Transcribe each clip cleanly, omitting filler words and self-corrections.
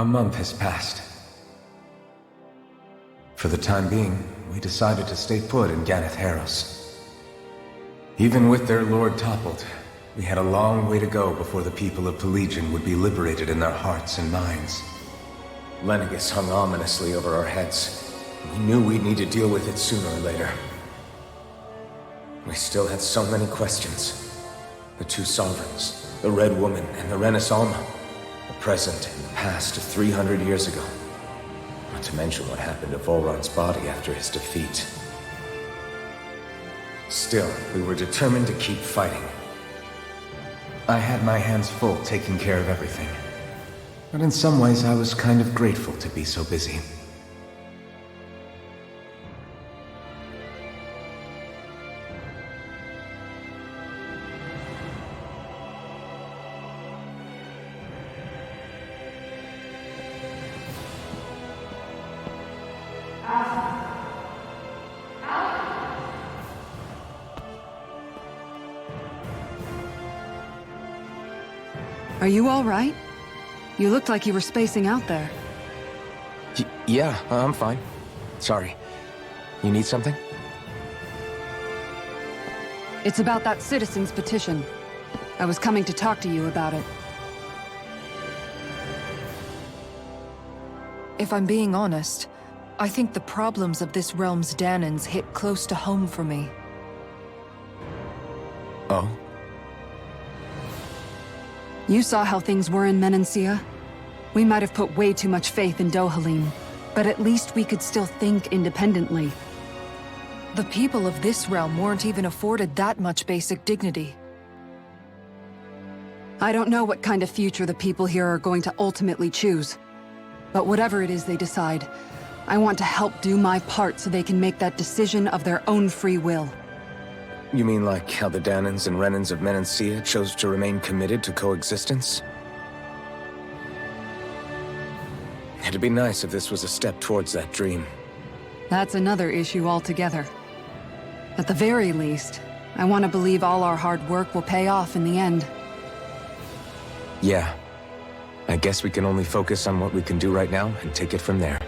A month has passed. For the time being, we decided to stay put in Ganath Harros. Even with their lord toppled, we had a long way to go before the people of Pelegion would be liberated in their hearts and minds. Lenegis hung ominously over our heads. We knew we'd need to deal with it sooner or later. We still had so many questions. The two sovereigns, the Red Woman and the Renaissance, the present and the past of 300 years ago. Not to mention what happened to Volron's body after his defeat. Still, we were determined to keep fighting. I had my hands full taking care of everything. But in some ways, I was kind of grateful to be so busy. Are you all right? You looked like you were spacing out there. Yeah, I'm fine. Sorry. You need something? It's about that citizen's petition. I was coming to talk to you about it. If I'm being honest, I think the problems of this realm's Dhanans hit close to home for me. Oh? You saw how things were in Menancia. We might have put way too much faith in Dohalim, but at least we could still think independently. The people of this realm weren't even afforded that much basic dignity. I don't know what kind of future the people here are going to ultimately choose. But whatever it is they decide, I want to help do my part so they can make that decision of their own free will. You mean like how the Dhanans and Renans of Menancia chose to remain committed to coexistence? It'd be nice if this was a step towards that dream. That's another issue altogether. At the very least, I want to believe all our hard work will pay off in the end. Yeah. I guess we can only focus on what we can do right now and take it from there.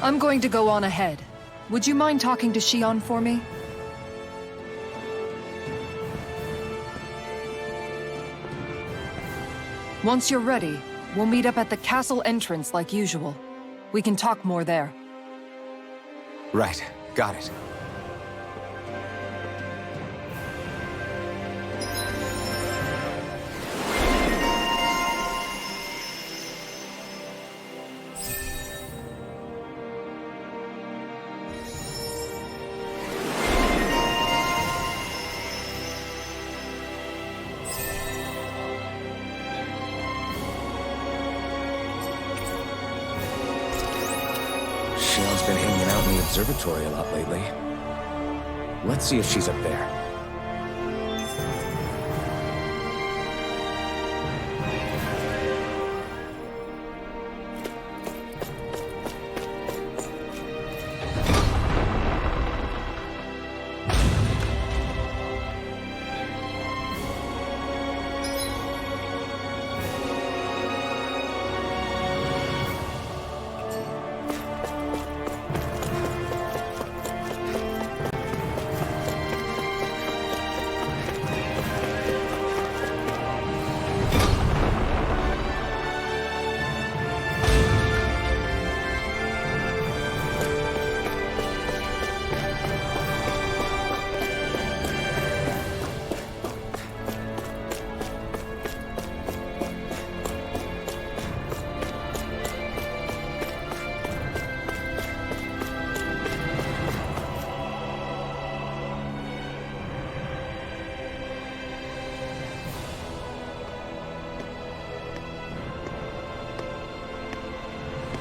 I'm going to go on ahead. Would you mind talking to Shionne for me? Once you're ready, we'll meet up at the castle entrance like usual. We can talk more there. Right. Got it. Shionne's been hanging out in the observatory a lot lately. Let's see if she's up there.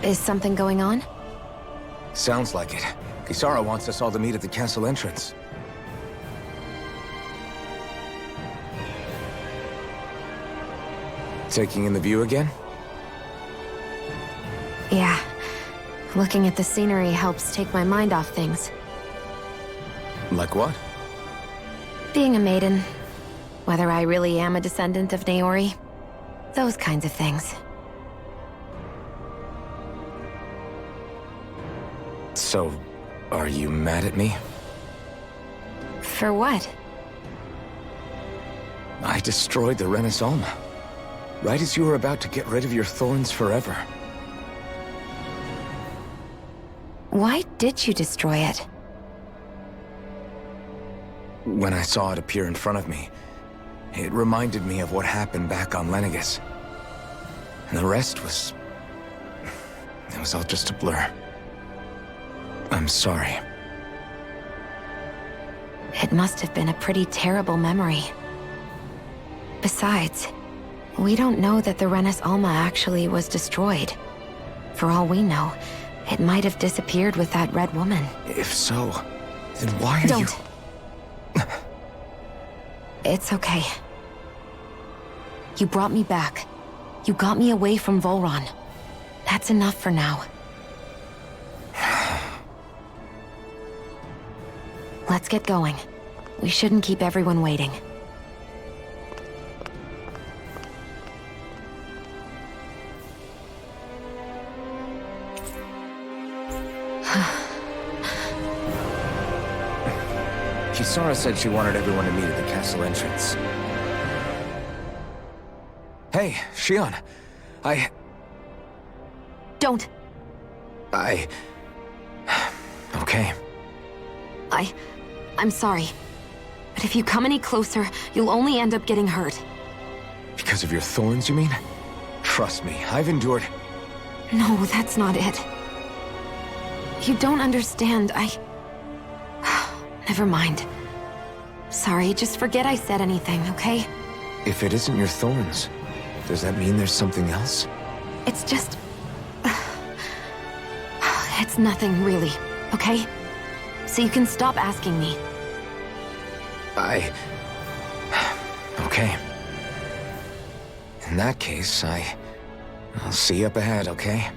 Is something going on? Sounds like it. Kisara wants us all to meet at the castle entrance. Taking in the view again? Yeah. Looking at the scenery helps take my mind off things. Like what? Being a maiden. Whether I really am a descendant of Naori. Those kinds of things. So, are you mad at me? For what? I destroyed the Renaissance, right as you were about to get rid of your thorns forever. Why did you destroy it? When I saw it appear in front of me, it reminded me of what happened back on Lenegus. And the rest was... it was all just a blur. I'm sorry. It must have been a pretty terrible memory. Besides, we don't know that the Renis Alma actually was destroyed. For all we know, it might have disappeared with that red woman. If so, then why are you... Don't. It's okay. You brought me back. You got me away from Volron. That's enough for now. Let's get going. We shouldn't keep everyone waiting. Kisara said she wanted everyone to meet at the castle entrance. Hey, Shionne. Don't. Okay. I'm sorry. But if you come any closer, you'll only end up getting hurt. Because of your thorns, you mean? Trust me, I've endured... No, that's not it. You don't understand, Never mind. Sorry, just forget I said anything, okay? If it isn't your thorns, does that mean there's something else? It's just... It's nothing, really, okay? So you can stop asking me. Okay. In that case, I'll see you up ahead, okay?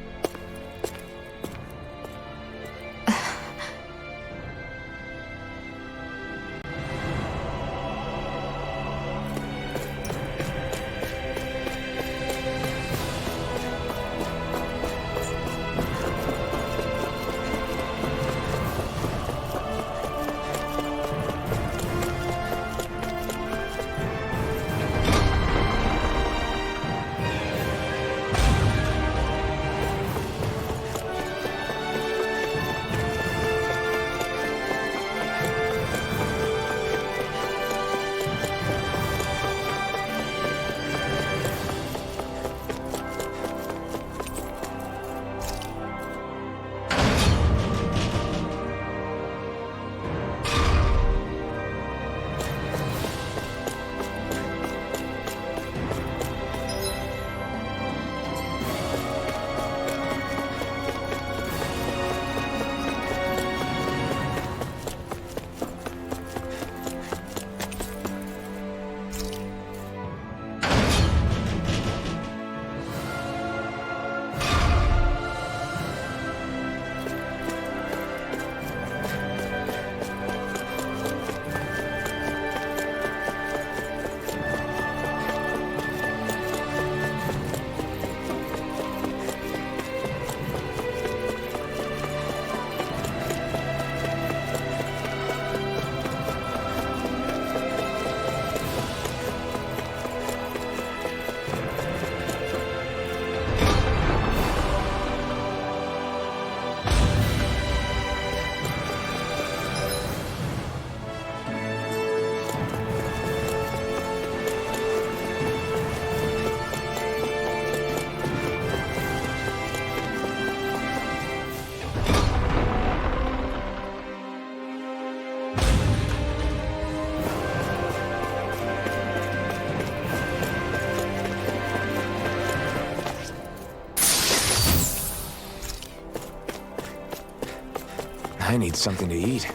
I need something to eat.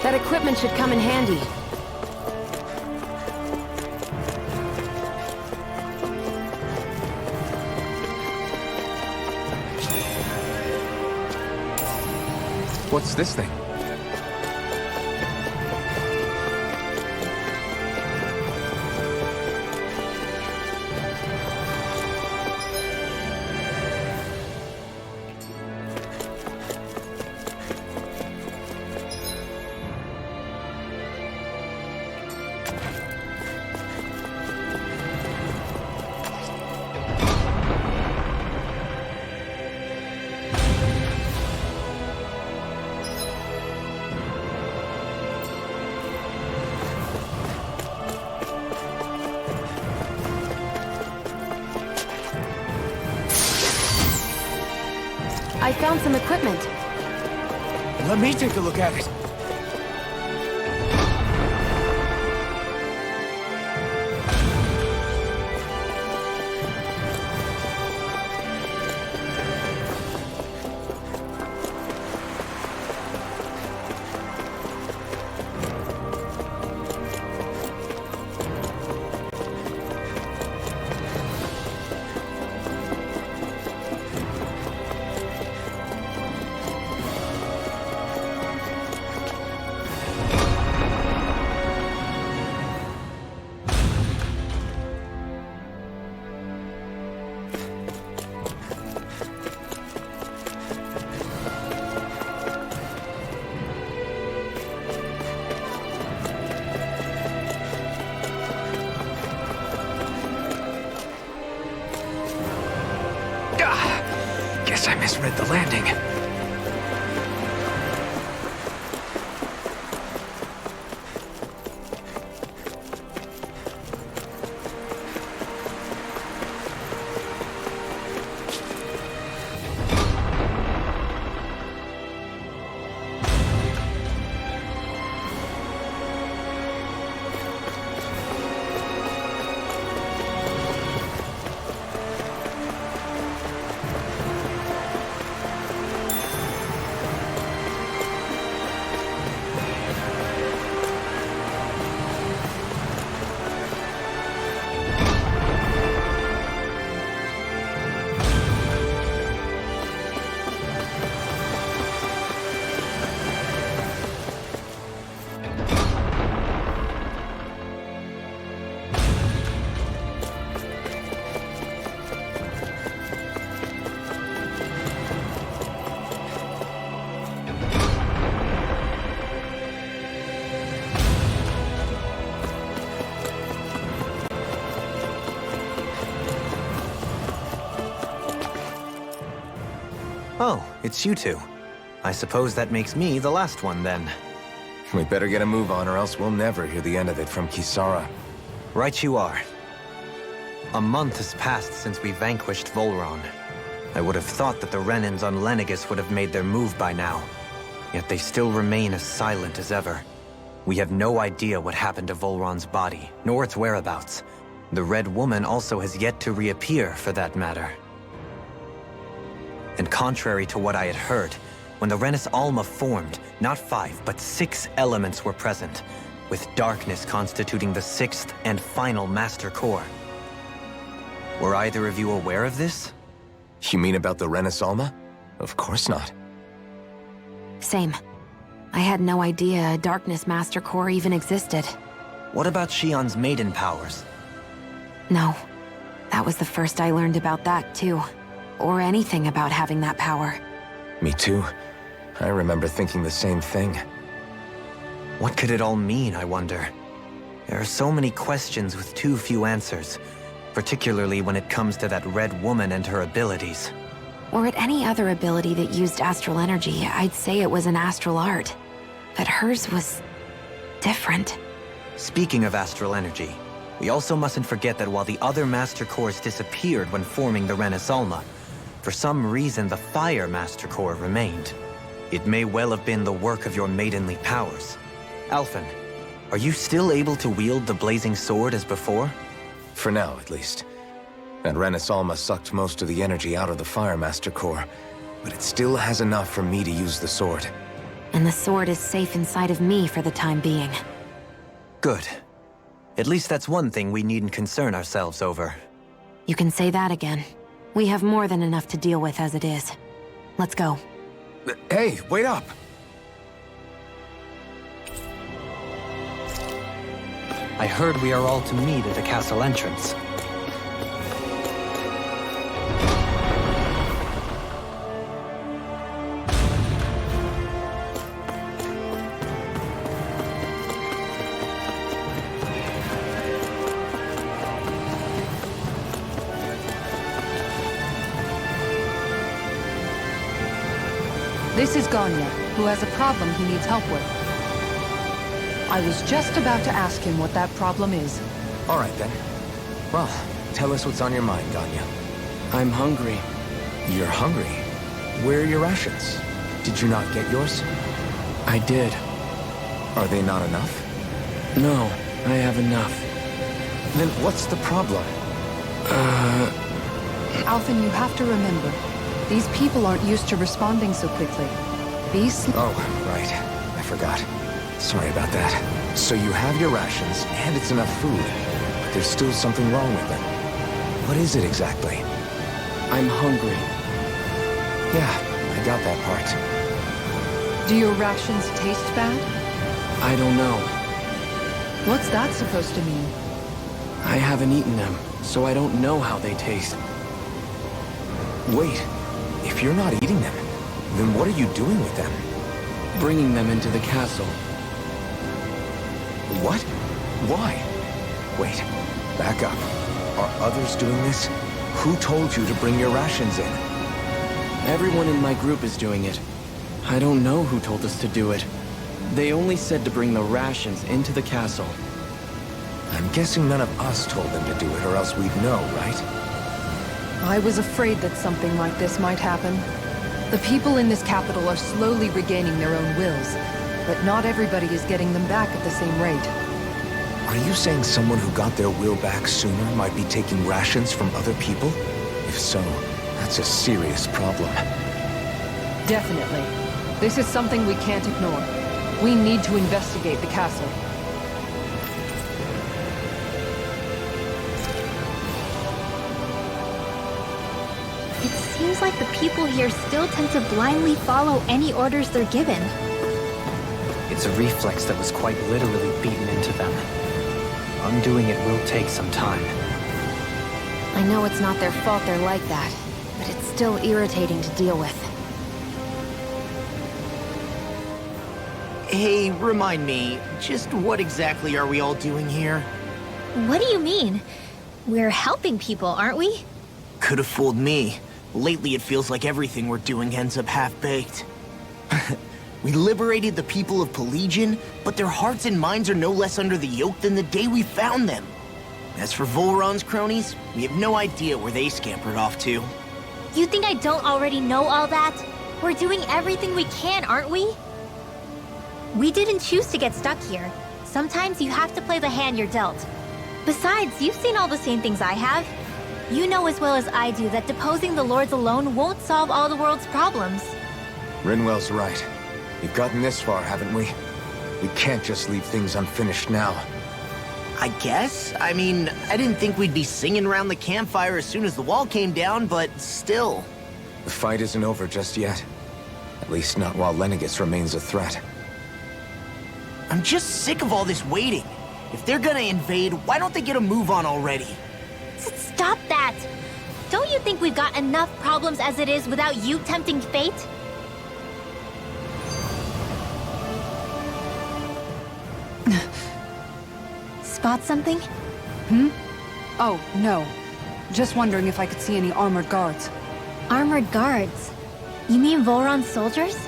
That equipment should come in handy. What's this thing? I found some equipment. Let me take a look at it. Guess I misread the landing. Oh, it's you two. I suppose that makes me the last one, then. We better get a move on or else we'll never hear the end of it from Kisara. Right you are. A month has passed since we vanquished Volron. I would have thought that the Renins on Lenegis would have made their move by now. Yet they still remain as silent as ever. We have no idea what happened to Volron's body, nor its whereabouts. The Red Woman also has yet to reappear, for that matter. And contrary to what I had heard, when the Renis Alma formed, not 5, but 6 elements were present, with darkness constituting the 6th and final Master Core. Were either of you aware of this? You mean about the Renis Alma? Of course not. Same. I had no idea a Darkness Master Core even existed. What about Shionne's maiden powers? No. That was the first I learned about that, too. Or anything about having that power. Me too. I remember thinking the same thing. What could it all mean, I wonder? There are so many questions with too few answers, particularly when it comes to that Red Woman and her abilities. Or at any other ability that used astral energy, I'd say it was an astral art. But hers was different. Speaking of astral energy, we also mustn't forget that while the other Master Cores disappeared when forming the Renis Alma, for some reason the Fire Master Core remained. It may well have been the work of your maidenly powers. Alphen, are you still able to wield the blazing sword as before? For now, at least. That Renis Alma sucked most of the energy out of the Fire Master Core, but it still has enough for me to use the sword. And the sword is safe inside of me for the time being. Good. At least that's one thing we needn't concern ourselves over. You can say that again. We have more than enough to deal with as it is. Let's go. Hey, wait up! I heard we are all to meet at the castle entrance. This is Ganya, who has a problem he needs help with. I was just about to ask him what that problem is. All right, then. Well, tell us what's on your mind, Ganya. I'm hungry. You're hungry? Where are your rations? Did you not get yours? I did. Are they not enough? No, I have enough. Then what's the problem? Alphen, you have to remember, these people aren't used to responding so quickly. Be slow. Oh, right. I forgot. Sorry about that. So you have your rations, and it's enough food, but there's still something wrong with them. What is it exactly? I'm hungry. Yeah, I got that part. Do your rations taste bad? I don't know. What's that supposed to mean? I haven't eaten them, so I don't know how they taste. Wait, if you're not eating them, then what are you doing with them? Bringing them into the castle. What? Why? Wait, back up. Are others doing this? Who told you to bring your rations in? Everyone in my group is doing it. I don't know who told us to do it. They only said to bring the rations into the castle. I'm guessing none of us told them to do it, or else we'd know, right? I was afraid that something like this might happen. The people in this capital are slowly regaining their own wills, but not everybody is getting them back at the same rate. Are you saying someone who got their will back sooner might be taking rations from other people? If so, that's a serious problem. Definitely. This is something we can't ignore. We need to investigate the castle. It seems like the people here still tend to blindly follow any orders they're given. It's a reflex that was quite literally beaten into them. Undoing it will take some time. I know it's not their fault they're like that, but it's still irritating to deal with. Hey, remind me, just what exactly are we all doing here? What do you mean? We're helping people, aren't we? Could have fooled me. Lately it feels like everything we're doing ends up half-baked. We liberated the people of Pelagian, but their hearts and minds are no less under the yoke than the day we found them. As for Volron's cronies, we have no idea where they scampered off to. You think I don't already know all that? We're doing everything we can, aren't we? We didn't choose to get stuck here. Sometimes you have to play the hand you're dealt. Besides, you've seen all the same things I have. You know as well as I do that deposing the lords alone won't solve all the world's problems. Rinwell's right. We've gotten this far, haven't we? We can't just leave things unfinished now. I guess? I mean, I didn't think we'd be singing around the campfire as soon as the wall came down, but still. The fight isn't over just yet. At least not while Lenegis remains a threat. I'm just sick of all this waiting. If they're gonna invade, why don't they get a move on already? Stop that! Don't you think we've got enough problems as it is without you tempting fate? Spot something? Oh, no. Just wondering if I could see any armored guards. Armored guards? You mean Volron's soldiers?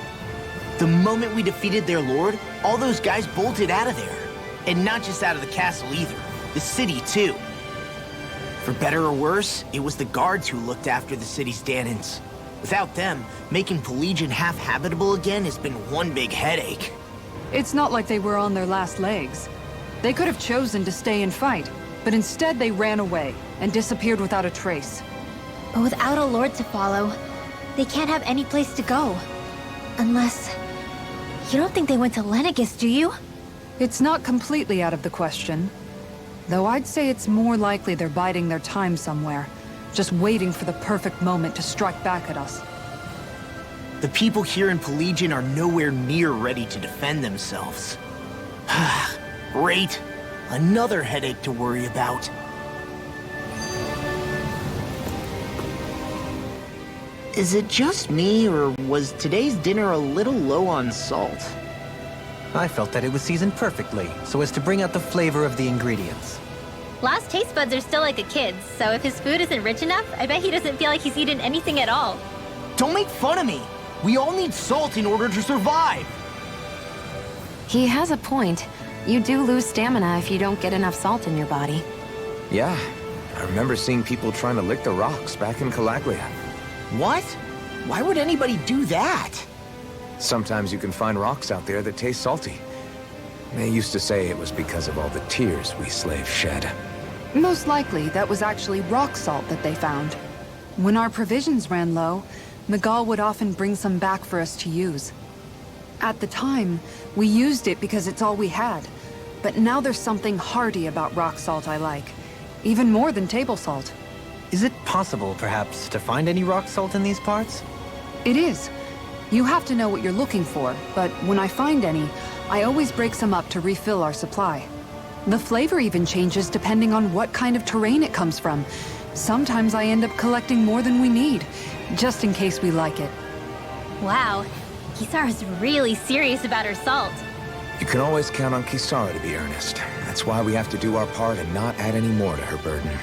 The moment we defeated their lord, all those guys bolted out of there. And not just out of the castle either. The city, too. For better or worse, it was the guards who looked after the city's Dhanans. Without them, making Pelagian half-habitable again has been one big headache. It's not like they were on their last legs. They could have chosen to stay and fight, but instead they ran away and disappeared without a trace. But without a lord to follow, they can't have any place to go. Unless... You don't think they went to Lenegis, do you? It's not completely out of the question. Though I'd say it's more likely they're biding their time somewhere, just waiting for the perfect moment to strike back at us. The people here in Pelagian are nowhere near ready to defend themselves. Great. Another headache to worry about. Is it just me, or was today's dinner a little low on salt? I felt that it was seasoned perfectly, so as to bring out the flavor of the ingredients. Last taste buds are still like a kid's, so if his food isn't rich enough, I bet he doesn't feel like he's eaten anything at all. Don't make fun of me! We all need salt in order to survive! He has a point. You do lose stamina if you don't get enough salt in your body. Yeah, I remember seeing people trying to lick the rocks back in Calaglia. What? Why would anybody do that? Sometimes you can find rocks out there that taste salty. They used to say it was because of all the tears we slaves shed. Most likely, that was actually rock salt that they found. When our provisions ran low, Miguel would often bring some back for us to use. At the time, we used it because it's all we had. But now there's something hearty about rock salt I like. Even more than table salt. Is it possible, perhaps, to find any rock salt in these parts? It is. You have to know what you're looking for, but when I find any, I always break some up to refill our supply. The flavor even changes depending on what kind of terrain it comes from. Sometimes I end up collecting more than we need, just in case we like it. Wow, Kisara's really serious about her salt. You can always count on Kisara to be earnest. That's why we have to do our part and not add any more to her burden.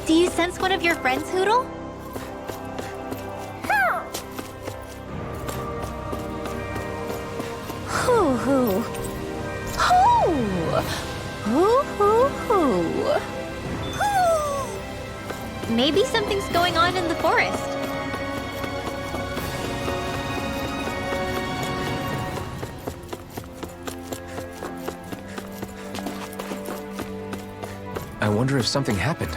Do you sense one of your friends, Hoodle? Hoo hoo. Hoo! Hoo hoo hoo. Hoo! Maybe something's going on in the forest. I wonder if something happened.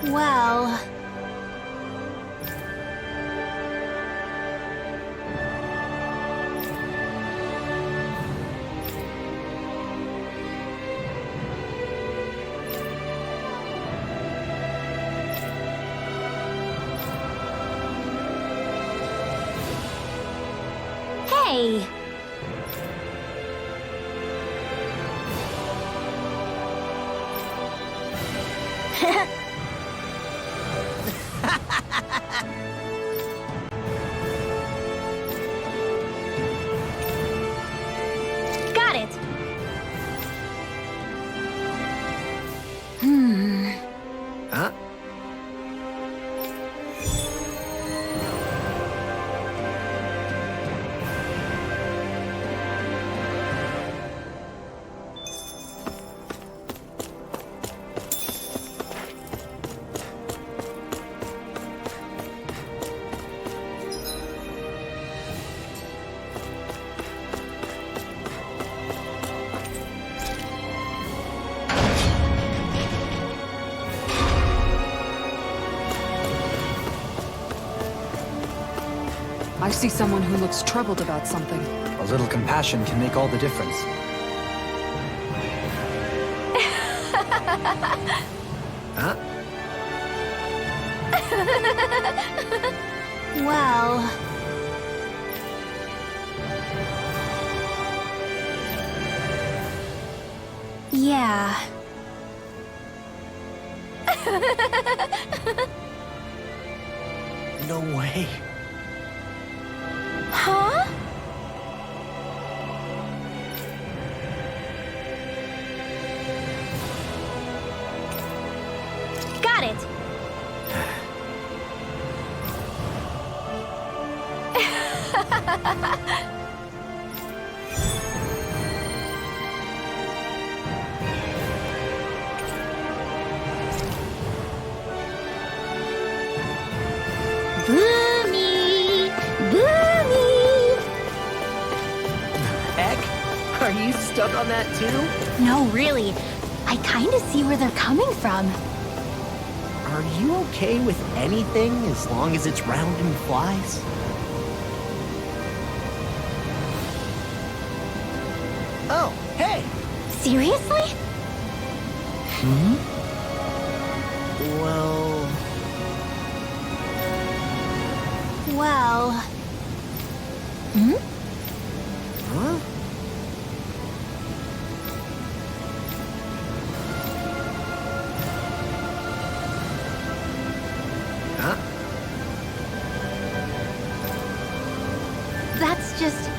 Well... Hey! Got it! Huh? I see someone who looks troubled about something. A little compassion can make all the difference. Huh? Well... Yeah... No way. Huh? Got it! Boomy! Boomy! Heck? Are you stuck on that too? No, really. I kinda see where they're coming from. Are you okay with anything as long as it's round and flies? Oh, hey! Seriously? Well... Well... Hmm? Huh? Huh? That's just...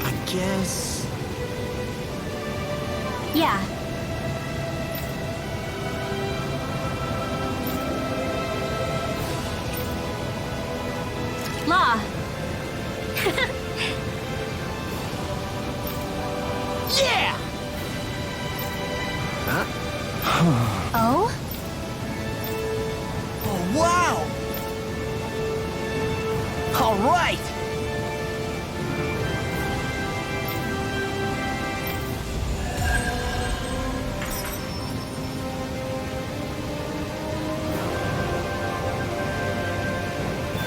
I guess... Yeah. Law. Yeah! Huh? Oh? Oh, wow! All right!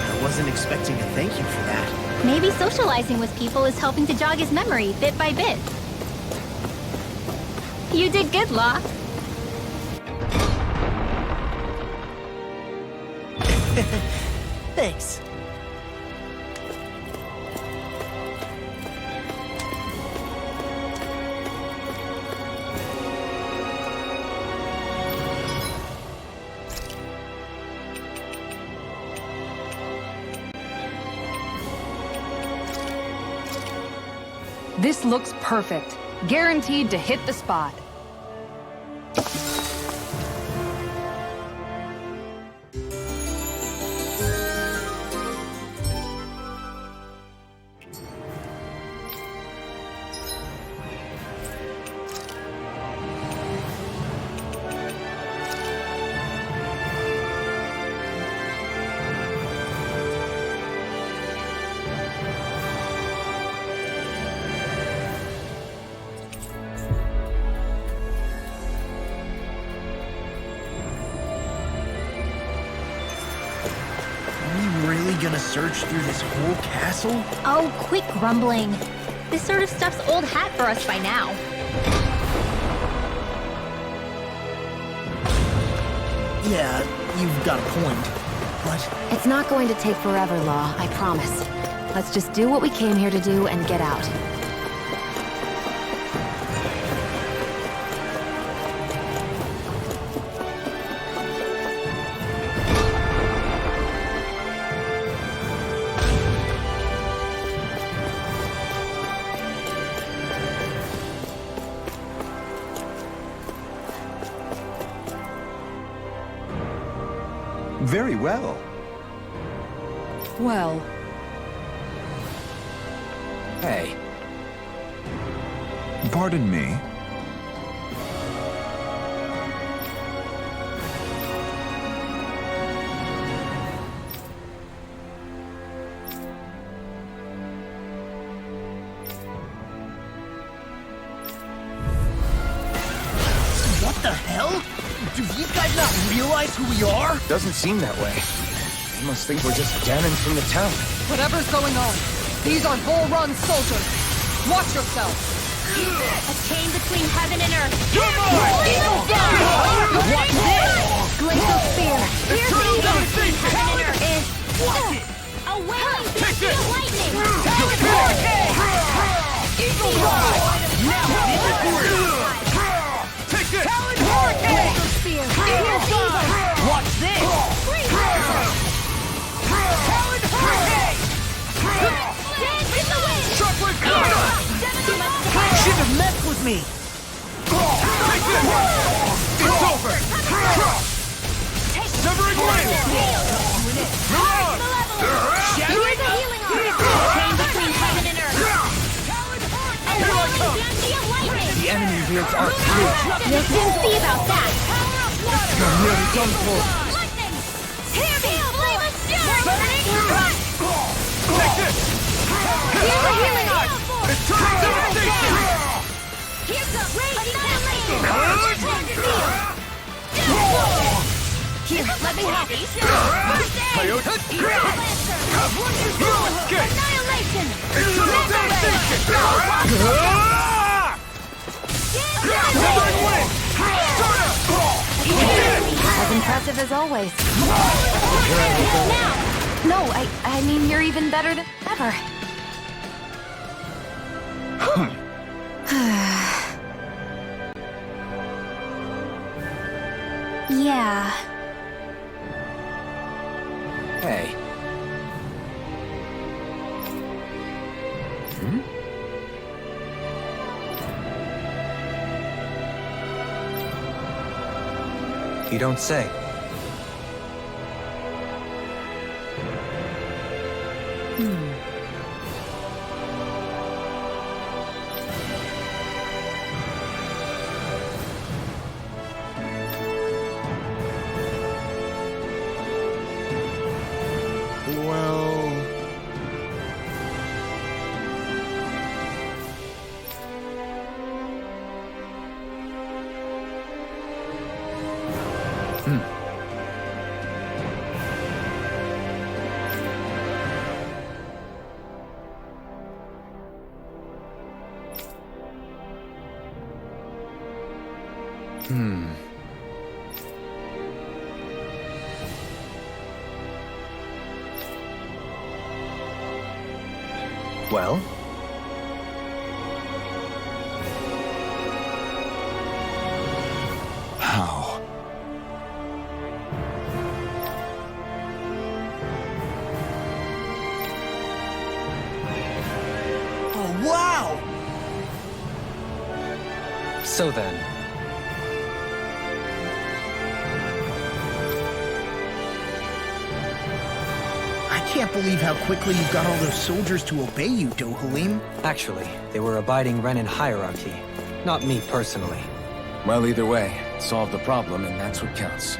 I wasn't expecting a thank you for that. Maybe socializing with people is helping to jog his memory bit by bit. You did good, Law. Thanks. This looks perfect. Guaranteed to hit the spot. Gonna search through this whole castle? Oh, quit grumbling. This sort of stuff's old hat for us by now. Yeah, you've got a point. But It's not going to take forever, Law, I promise. Let's just do what we came here to do and get out. Very well. Well, Hey, Pardon me. what the hell? Do these guys not realize who we are? doesn't seem that way. They must think we're just damning from the town. Whatever's going on, these are Bull Run soldiers. Watch yourself. A chain between heaven and earth. Watch this! Glacial spear. Piercing between heaven and earth is... A wailing beast of lightning. Eagle Ride! Now this is for you! Take this! Talon Hurricane! Spear. Watch this! Talon Hurricane! Dance in the wind. Chocolate Gunner! Shouldn't have messed with me! Take this! It's over! Severing wind! Mirage! Here's a healing arm! Chain between heaven and earth! Unholy dandy of lightning! The enemy wields our huge. You'll soon see about that! You're nearly done for. Hear me! Flame assured! Take this! Here's a healing arm! It's time devastation! Here's a raging annihilation! Here, let me help you! Coyote! Escape! Annihilation! Severing wind! As impressive as always. Now! No, I mean, you're even better than ever. Yeah. Hey. You don't say. Well... Well? How? Oh, wow! So then, I can't believe how quickly you got all those soldiers to obey you, Dohalim. actually, they were abiding Renin hierarchy. Not me personally. Well, either way, solve the problem, and that's what counts.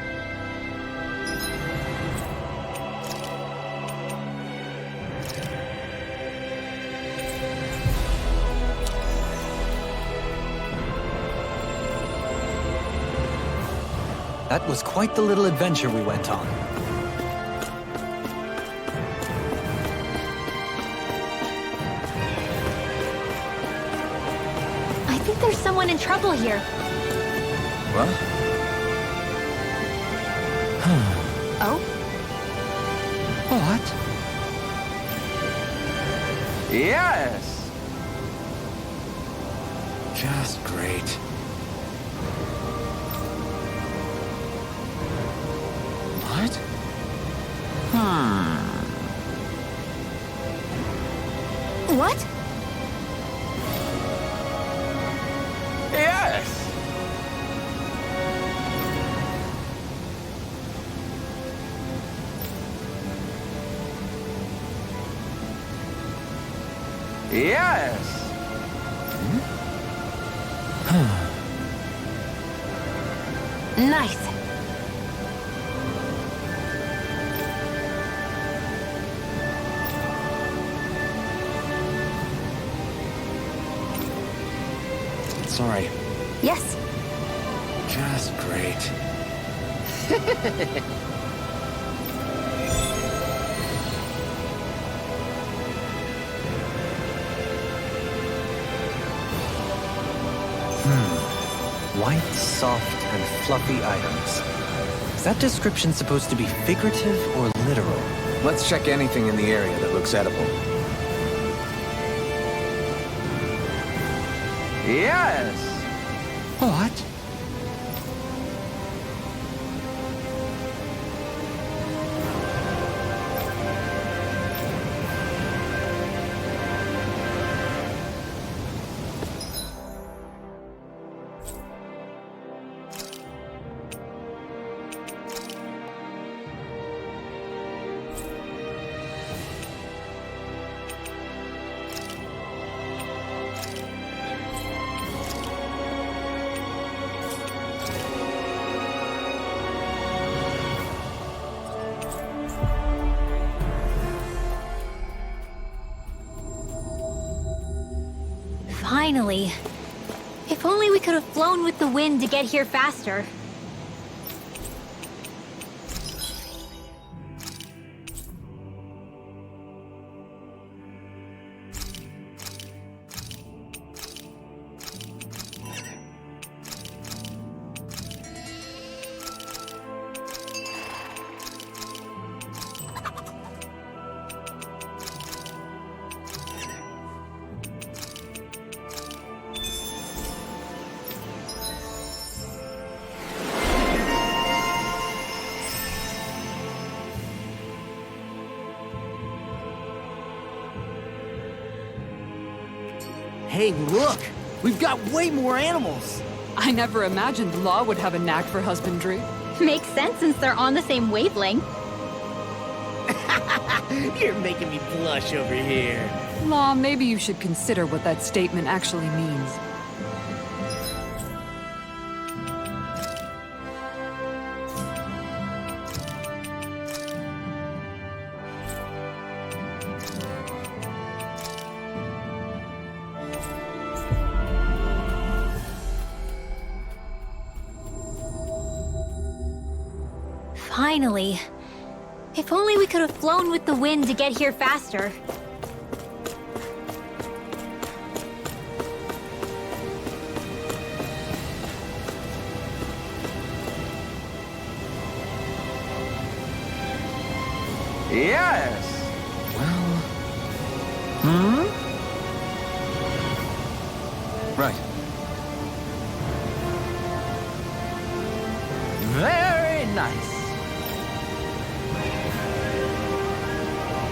That was quite the little adventure we went on. I think there's someone in trouble here. What? Oh? What? Yes! Just great. What? What? Yes! Yes! Nice. Sorry. Yes. Just great. White, soft, and fluffy items. Is that description supposed to be figurative or literal? Let's check anything in the area that looks edible. Yes! What? Finally. If only we could have flown with the wind to get here faster. Hey, look! We've got way more animals! I never imagined Law would have a knack for husbandry. Makes sense since they're on the same wavelength. You're making me blush over here. Law, maybe you should consider what that statement actually means. Finally. If only we could have flown with the wind to get here faster. Yes! Well... Right. Very nice.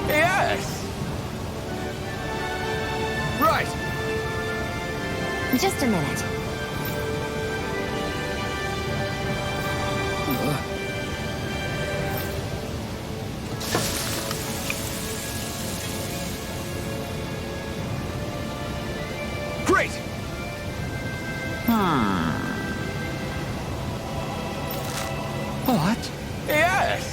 Yes! Right! Just a minute. Great! What? Yes!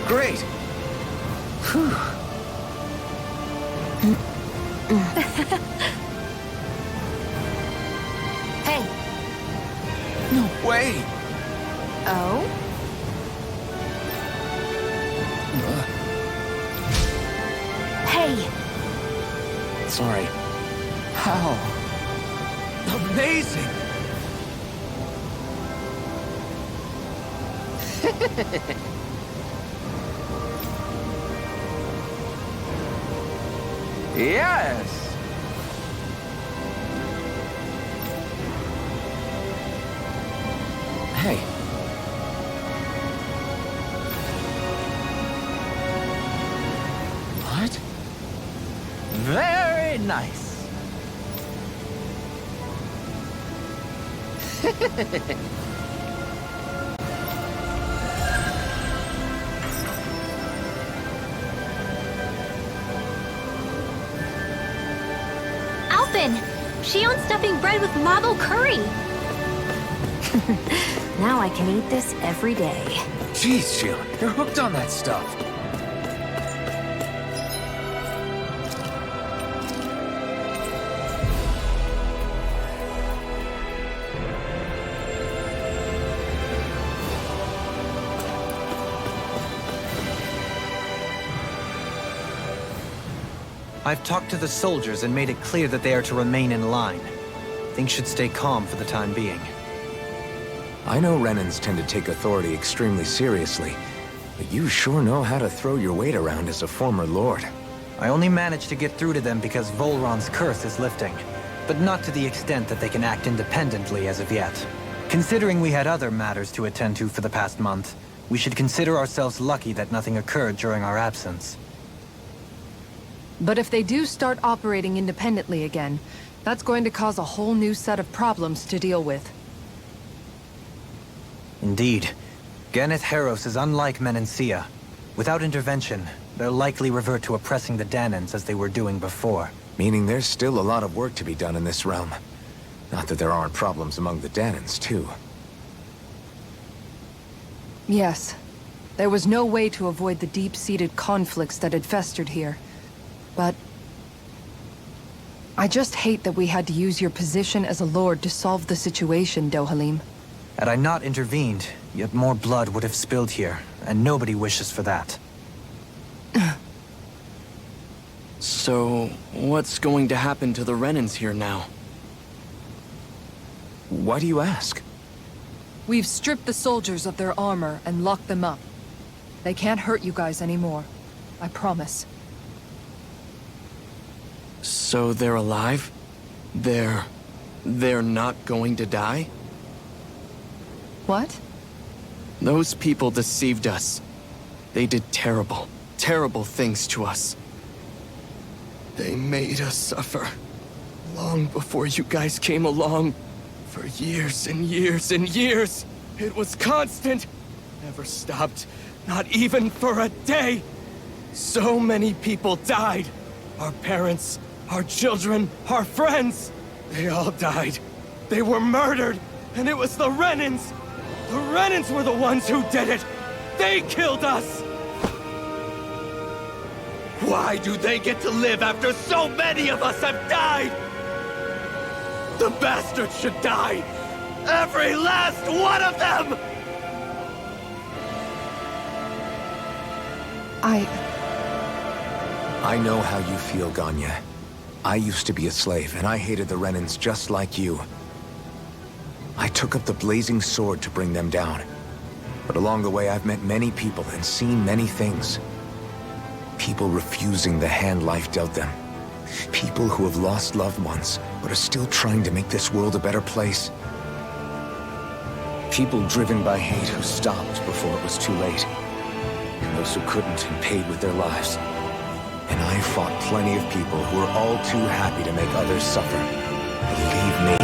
Great! Whew. Hey. No way! Oh? Hey. Sorry. How? Amazing! Yes! Hey. What? Very nice. Shionne stuffing bread with marble curry! Now I can eat this every day. Jeez, Shionne, you're hooked on that stuff. I've talked to the soldiers and made it clear that they are to remain in line. Things should stay calm for the time being. I know Renans tend to take authority extremely seriously, but you sure know how to throw your weight around as a former lord. I only managed to get through to them because Volron's curse is lifting, but not to the extent that they can act independently as of yet. Considering we had other matters to attend to for the past month, we should consider ourselves lucky that nothing occurred during our absence. But if they do start operating independently again, that's going to cause a whole new set of problems to deal with. Indeed. Ganeth Heros is unlike Menancia. Without intervention, they'll likely revert to oppressing the Danans as they were doing before. Meaning there's still a lot of work to be done in this realm. Not that there aren't problems among the Danans, too. Yes. There was no way to avoid the deep-seated conflicts that had festered here. But I just hate that we had to use your position as a lord to solve the situation, Dohalim. Had I not intervened, yet more blood would have spilled here, and nobody wishes for that. So, what's going to happen to the Renins here now? Why do you ask? We've stripped the soldiers of their armor and locked them up. They can't hurt you guys anymore. I promise. So they're alive? They're not going to die? What? Those people deceived us. They did terrible, terrible things to us. They made us suffer. Long before you guys came along. For years and years and years. It was constant. Never stopped. Not even for a day. So many people died. Our parents, our children, our friends. They all died. They were murdered. And it was the Renins. The Renins were the ones who did it. They killed us. Why do they get to live after so many of us have died? The bastards should die! Every last one of them! I know how you feel, Ganya. I used to be a slave, and I hated the Renins just like you. I took up the blazing sword to bring them down. But along the way, I've met many people and seen many things. People refusing the hand life dealt them. People who have lost loved ones, but are still trying to make this world a better place. People driven by hate who stopped before it was too late. And those who couldn't and paid with their lives. And I fought plenty of people who were all too happy to make others suffer. Believe me.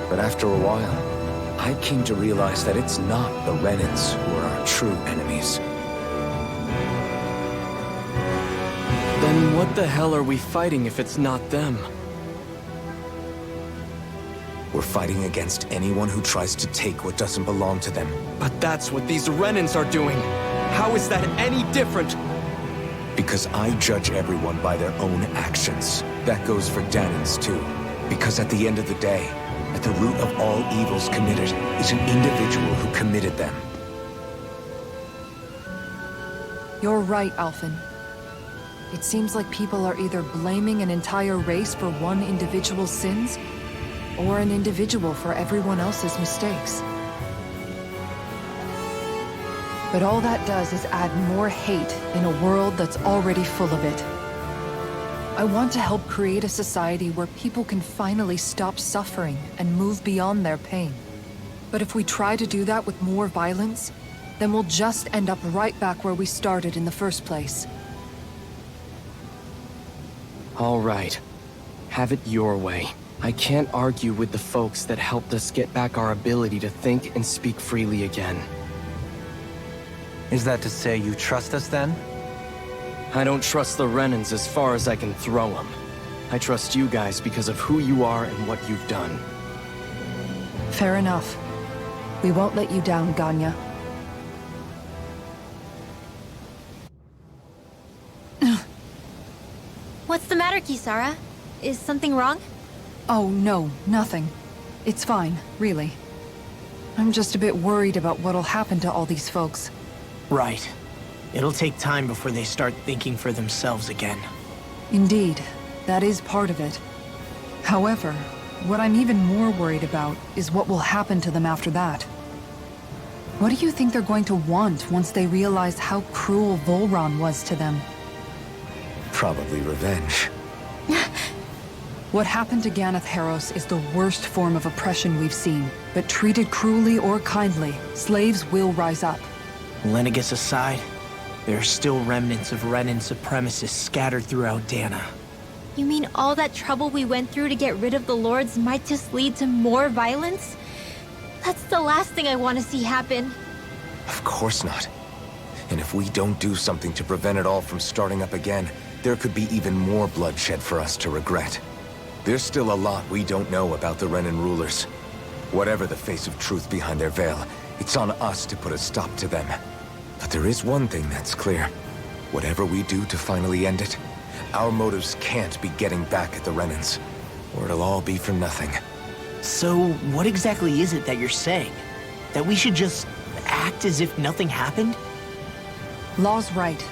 But after a while, I came to realize that it's not the Renins who are our true enemies. Then what the hell are we fighting if it's not them? We're fighting against anyone who tries to take what doesn't belong to them. But that's what these Renins are doing. How is that any different? Because I judge everyone by their own actions. That goes for Dhanans too. Because at the end of the day, at the root of all evils committed is an individual who committed them. You're right, Alphen. It seems like people are either blaming an entire race for one individual's sins, or an individual for everyone else's mistakes. But all that does is add more hate in a world that's already full of it. I want to help create a society where people can finally stop suffering and move beyond their pain. But if we try to do that with more violence, then we'll just end up right back where we started in the first place. All right. Have it your way. I can't argue with the folks that helped us get back our ability to think and speak freely again. Is that to say you trust us then? I don't trust the Renins as far as I can throw them. I trust you guys because of who you are and what you've done. Fair enough. We won't let you down, Ganya. What's the matter, Kisara? Is something wrong? Oh, no, nothing. It's fine, really. I'm just a bit worried about what'll happen to all these folks. Right. It'll take time before they start thinking for themselves again. Indeed, that is part of it. However, what I'm even more worried about is what will happen to them after that. What do you think they're going to want once they realize how cruel Volron was to them? Probably revenge. What happened to Ganath Haros is the worst form of oppression we've seen, but treated cruelly or kindly, slaves will rise up. Lenegis aside, there are still remnants of Renin supremacists scattered throughout Dhana. You mean all that trouble we went through to get rid of the Lords might just lead to more violence? That's the last thing I want to see happen. Of course not. And if we don't do something to prevent it all from starting up again, there could be even more bloodshed for us to regret. There's still a lot we don't know about the Renin rulers. Whatever the face of truth behind their veil, It's on us to put a stop to them. But there is one thing that's clear. Whatever we do to finally end it, our motives can't be getting back at the Renniens, or it'll all be for nothing. So, what exactly is it that you're saying? That we should just act as if nothing happened? Law's right.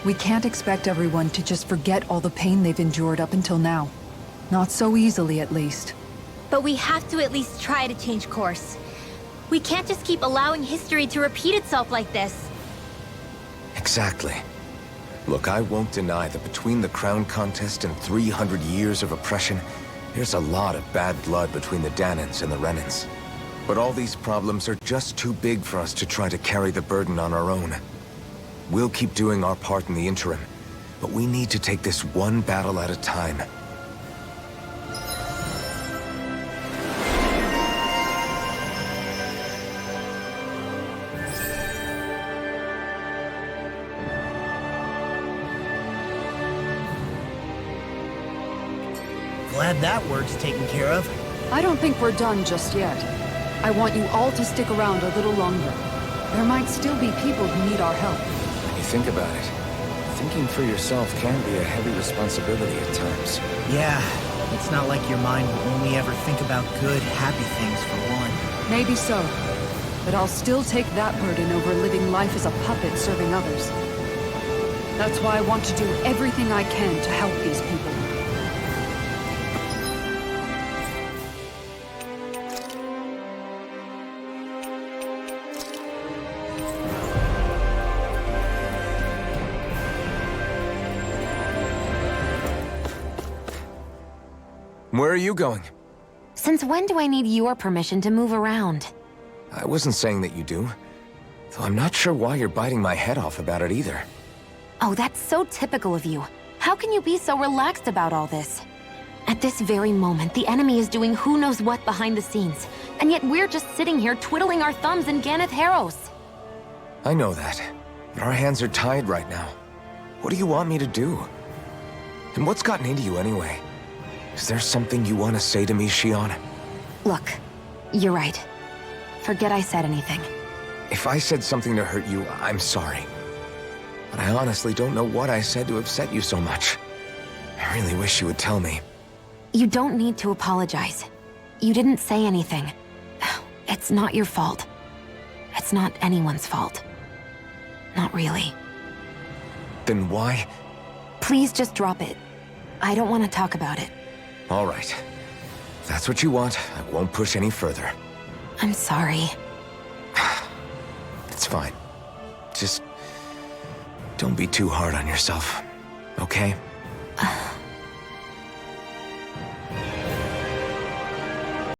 We can't expect everyone to just forget all the pain they've endured up until now. Not so easily, at least. But we have to at least try to change course. We can't just keep allowing history to repeat itself like this. Exactly. Look, I won't deny that between the crown contest and 300 years of oppression, there's a lot of bad blood between the Dhanans and the Renniens. But all these problems are just too big for us to try to carry the burden on our own. We'll keep doing our part in the interim, but we need to take this one battle at a time. Glad that work's taken care of. I don't think we're done just yet. I want you all to stick around a little longer. There might still be people who need our help. When you think about it, thinking for yourself can be a heavy responsibility at times. Yeah, it's not like your mind will only ever think about good, happy things for one. Maybe so. But I'll still take that burden over living life as a puppet serving others. That's why I want to do everything I can to help these people. Where are you going? Since when do I need your permission to move around? I wasn't saying that you do. Though I'm not sure why you're biting my head off about it either. Oh, that's so typical of you. How can you be so relaxed about all this? At this very moment, the enemy is doing who knows what behind the scenes, and yet we're just sitting here twiddling our thumbs in Ganeth Harros. I know that, but our hands are tied right now. What do you want me to do? And what's gotten into you anyway? Is there something you want to say to me, Shionne? Look, you're right. Forget I said anything. If I said something to hurt you, I'm sorry. But I honestly don't know what I said to upset you so much. I really wish you would tell me. You don't need to apologize. You didn't say anything. It's not your fault. It's not anyone's fault. Not really. Then why? Please just drop it. I don't want to talk about it. All right. If that's what you want, I won't push any further. I'm sorry. It's fine. Just don't be too hard on yourself, okay?